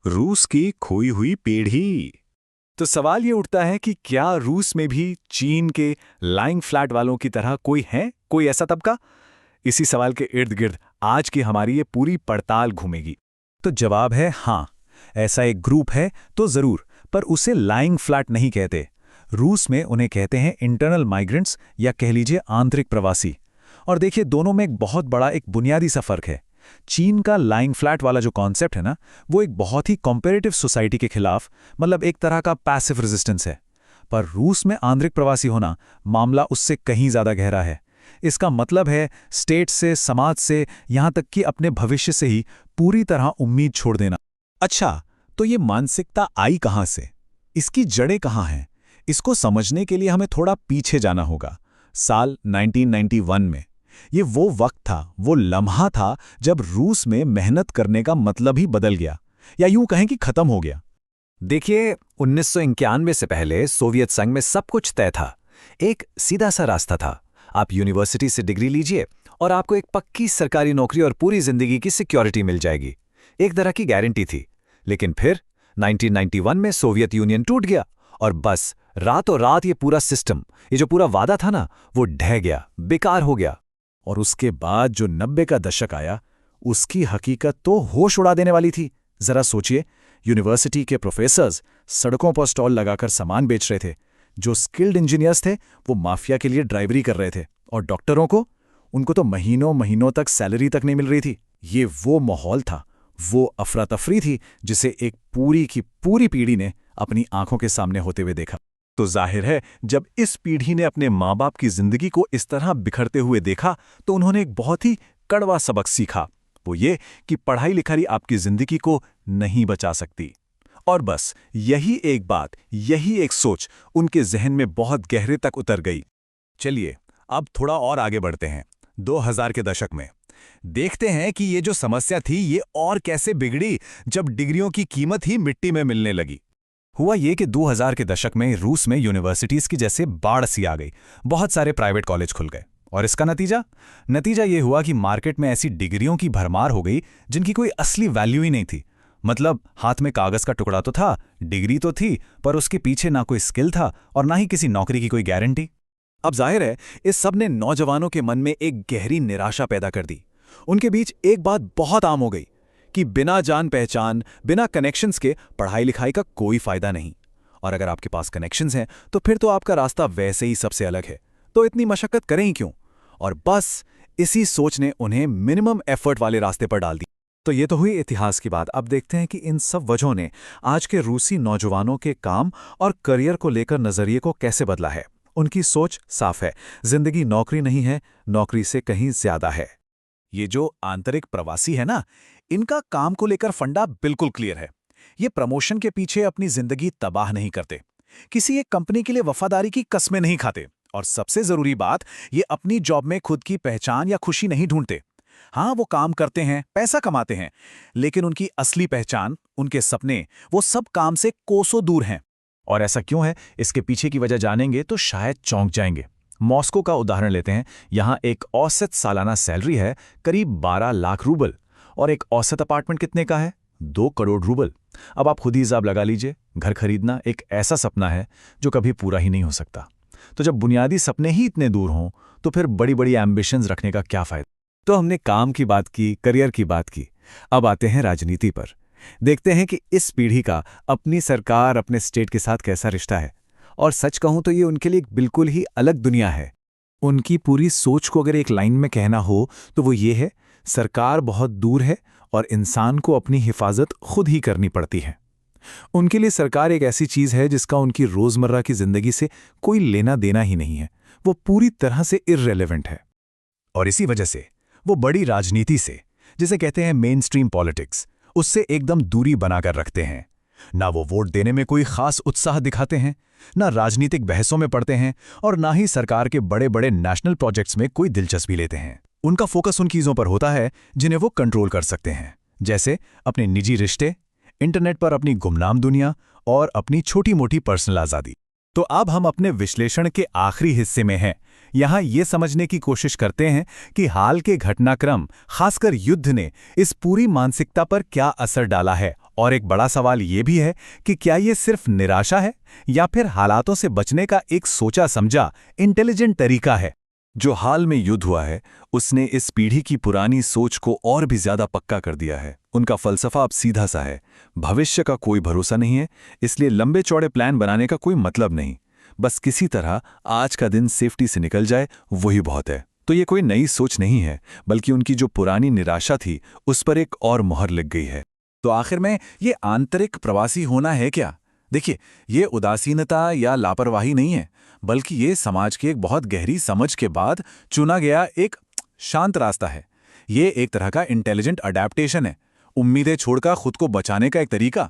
रूस की खोई हुई पीढ़ी। तो सवाल ये उठता है कि क्या रूस में भी चीन के लाइंग फ्लैट वालों की तरह कोई ऐसा तबका? इसी सवाल के इर्द गिर्द आज की हमारी ये पूरी पड़ताल घूमेगी। तो जवाब है हाँ, ऐसा एक ग्रुप है तो जरूर, पर उसे लाइंग फ्लैट नहीं कहते। रूस में उन्हें कहते हैं इंटरनल माइग्रेंट्स, या कह लीजिए आंतरिक प्रवासी। और देखिए, दोनों में एक बुनियादी सा फर्क है। चीन का लाइंग फ्लैट वाला जो कॉन्सेप्ट है ना, वो एक बहुत ही कॉम्पेरेटिव सोसाइटी के खिलाफ, मतलब एक तरह का पैसिव रेजिस्टेंस है। पर रूस में आंतरिक प्रवासी होना मामला उससे कहीं ज्यादा गहरा है। इसका मतलब है स्टेट से, समाज से, यहां तक कि अपने भविष्य से ही पूरी तरह उम्मीद छोड़ देना। अच्छा, तो ये मानसिकता आई कहां से? इसकी जड़ें कहां हैं? इसको समझने के लिए हमें थोड़ा पीछे जाना होगा, साल 1991 में। ये वो वक्त था, वो लम्हा था जब रूस में मेहनत करने का मतलब ही बदल गया, या यूं कहें कि खत्म हो गया। देखिए, 1991 से पहले सोवियत संघ में सब कुछ तय था। एक सीधा सा रास्ता था, आप यूनिवर्सिटी से डिग्री लीजिए और आपको एक पक्की सरकारी नौकरी और पूरी जिंदगी की सिक्योरिटी मिल जाएगी। एक तरह की गारंटी थी। लेकिन फिर 1991 में सोवियत यूनियन टूट गया और बस रातों रात ये पूरा सिस्टम, ये जो पूरा वादा था ना, वो ढह गया, बेकार हो गया। और उसके बाद जो 90 का दशक आया, उसकी हकीकत तो होश उड़ा देने वाली थी। जरा सोचिए, यूनिवर्सिटी के प्रोफेसर्स सड़कों पर स्टॉल लगाकर सामान बेच रहे थे। जो स्किल्ड इंजीनियर्स थे वो माफिया के लिए ड्राइवरी कर रहे थे, और डॉक्टरों को, उनको तो महीनों महीनों तक सैलरी तक नहीं मिल रही थी। ये वो माहौल था, वो अफरा तफरी थी जिसे एक पूरी की पूरी पीढ़ी ने अपनी आंखों के सामने होते हुए देखा। तो जाहिर है, जब इस पीढ़ी ने अपने माँ बाप की जिंदगी को इस तरह बिखरते हुए देखा, तो उन्होंने एक बहुत ही कड़वा सबक सीखा। वो ये कि पढ़ाई लिखाई आपकी जिंदगी को नहीं बचा सकती। और बस यही एक बात, यही एक सोच उनके जहन में बहुत गहरे तक उतर गई। चलिए, अब थोड़ा और आगे बढ़ते हैं, 2000 के दशक में। देखते हैं कि ये जो समस्या थी, ये और कैसे बिगड़ी जब डिग्रियों की कीमत ही मिट्टी में मिलने लगी। हुआ ये कि 2000 के दशक में रूस में यूनिवर्सिटीज की जैसे बाढ़ सी आ गई। बहुत सारे प्राइवेट कॉलेज खुल गए, और इसका नतीजा ये हुआ कि मार्केट में ऐसी डिग्रियों की भरमार हो गई जिनकी कोई असली वैल्यू ही नहीं थी। मतलब हाथ में कागज का टुकड़ा तो था, डिग्री तो थी, पर उसके पीछे ना कोई स्किल था और ना ही किसी नौकरी की कोई गारंटी। अब जाहिर है, इस सब ने नौजवानों के मन में एक गहरी निराशा पैदा कर दी। उनके बीच एक बात बहुत आम हो गई कि बिना जान पहचान, बिना कनेक्शंस के पढ़ाई लिखाई का कोई फायदा नहीं। और अगर आपके पास कनेक्शंस हैं, तो फिर तो आपका रास्ता वैसे ही सबसे अलग है। तो इतनी मशक्कत करें ही क्यों? और बस इसी सोच ने उन्हें मिनिमम एफर्ट वाले रास्ते पर डाल दी। तो ये तो हुई इतिहास की बात। अब देखते हैं कि इन सब वजहों ने आज के रूसी नौजवानों के काम और करियर को लेकर नजरिए को कैसे बदला है। उनकी सोच साफ है, जिंदगी नौकरी नहीं है, नौकरी से कहीं ज्यादा है। ये जो आंतरिक प्रवासी है ना, इनका काम को लेकर फंडा बिल्कुल क्लियर है। ये प्रमोशन के पीछे अपनी जिंदगी तबाह नहीं करते, किसी एक कंपनी के लिए वफादारी की कस्में नहीं खाते, और सबसे जरूरी बात, ये अपनी जॉब में खुद की पहचान या खुशी नहीं ढूंढते। हाँ, वो काम करते हैं, पैसा कमाते हैं, लेकिन उनकी असली पहचान, उनके सपने, वो सब काम से कोसों दूर हैं। और ऐसा क्यों है, इसके पीछे की वजह जानेंगे तो शायद चौंक जाएंगे। मॉस्को का उदाहरण लेते हैं। यहाँ एक औसत सालाना सैलरी है करीब 12 लाख रूबल, और एक औसत अपार्टमेंट कितने का है? 2 करोड़ रूबल। अब आप खुद ही हिसाब लगा लीजिए, घर खरीदना एक ऐसा सपना है जो कभी पूरा ही नहीं हो सकता। तो जब बुनियादी सपने ही इतने दूर हों, तो फिर बड़ी बड़ी एम्बिशंस रखने का क्या फायदा? तो हमने काम की बात की, करियर की बात की, अब आते हैं राजनीति पर। देखते हैं कि इस पीढ़ी का अपनी सरकार, अपने स्टेट के साथ कैसा रिश्ता है। और सच कहूं तो ये उनके लिए एक बिल्कुल ही अलग दुनिया है। उनकी पूरी सोच को अगर एक लाइन में कहना हो तो वो ये है, सरकार बहुत दूर है और इंसान को अपनी हिफाजत खुद ही करनी पड़ती है। उनके लिए सरकार एक ऐसी चीज है जिसका उनकी रोजमर्रा की जिंदगी से कोई लेना देना ही नहीं है। वो पूरी तरह से इर्रेलेवेंट है। और इसी वजह से वो बड़ी राजनीति से, जिसे कहते हैं मेन स्ट्रीम पॉलिटिक्स, उससे एकदम दूरी बनाकर रखते हैं। ना वो वोट देने में कोई खास उत्साह दिखाते हैं, ना राजनीतिक बहसों में पड़ते हैं, और ना ही सरकार के बड़े बड़े नेशनल प्रोजेक्ट्स में कोई दिलचस्पी लेते हैं। उनका फोकस उन चीजों पर होता है जिन्हें वो कंट्रोल कर सकते हैं, जैसे अपने निजी रिश्ते, इंटरनेट पर अपनी गुमनाम दुनिया और अपनी छोटी मोटी पर्सनल आज़ादी। तो अब हम अपने विश्लेषण के आखिरी हिस्से में हैं। यहाँ ये समझने की कोशिश करते हैं कि हाल के घटनाक्रम, खासकर युद्ध, ने इस पूरी मानसिकता पर क्या असर डाला है और एक बड़ा सवाल ये भी है कि क्या ये सिर्फ निराशा है या फिर हालातों से बचने का एक सोचा समझा इंटेलिजेंट तरीका है। जो हाल में युद्ध हुआ है उसने इस पीढ़ी की पुरानी सोच को और भी ज्यादा पक्का कर दिया है। उनका फलसफा अब सीधा सा है, भविष्य का कोई भरोसा नहीं है, इसलिए लंबे चौड़े प्लान बनाने का कोई मतलब नहीं। बस किसी तरह आज का दिन सेफ्टी से निकल जाए वही बहुत है। तो ये कोई नई सोच नहीं है, बल्कि उनकी जो पुरानी निराशा थी उस पर एक और मोहर लग गई है। तो आखिर में ये आंतरिक प्रवासी होना है क्या? देखिए, ये उदासीनता या लापरवाही नहीं है, बल्कि ये समाज की एक बहुत गहरी समझ के बाद चुना गया एक शांत रास्ता है। ये एक तरह का इंटेलिजेंट अडैप्टेशन है, उम्मीदें छोड़कर खुद को बचाने का एक तरीका।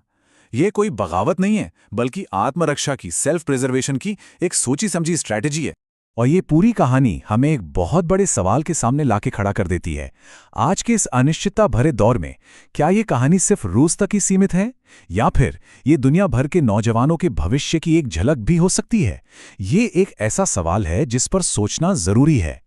ये कोई बगावत नहीं है, बल्कि आत्मरक्षा की, सेल्फ प्रिजर्वेशन की एक सोची समझी स्ट्रैटेजी है। और ये पूरी कहानी हमें एक बहुत बड़े सवाल के सामने लाके खड़ा कर देती है। आज के इस अनिश्चितता भरे दौर में क्या ये कहानी सिर्फ रूस तक ही सीमित है, या फिर ये दुनिया भर के नौजवानों के भविष्य की एक झलक भी हो सकती है? ये एक ऐसा सवाल है जिस पर सोचना जरूरी है।